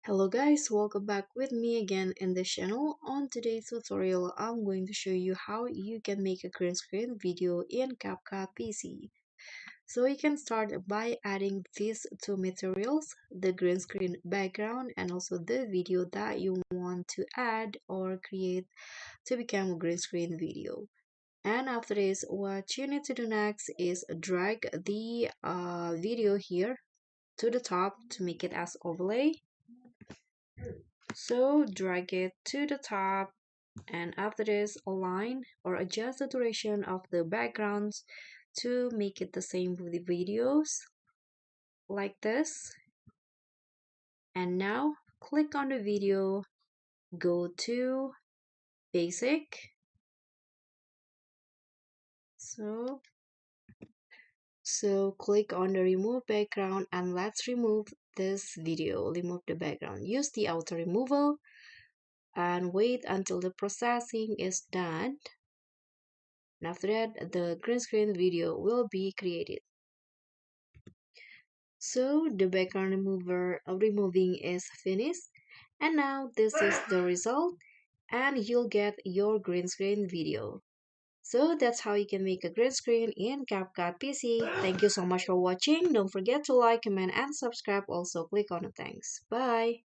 Hello guys, welcome back with me again in this channel. On today's tutorial, I'm going to show you how you can make a green screen video in CapCut PC. So you can start by adding these two materials, the green screen background and also the video that you want to add or create to become a green screen video. And after this, what you need to do next is drag the video here to the top to make it as overlay. So drag it to the top, and after this align or adjust the duration of the backgrounds to make it the same with the videos like this. And now click on the video, go to basic. So click on the remove background and let's remove this video. Remove the background. Use the auto removal and wait until the processing is done. And after that, the green screen video will be created. So the background removing is finished, and now this is the result, and you'll get your green screen video. So that's how you can make a green screen in CapCut PC. Thank you so much for watching. Don't forget to like, comment, and subscribe. Also click on the thanks. Bye.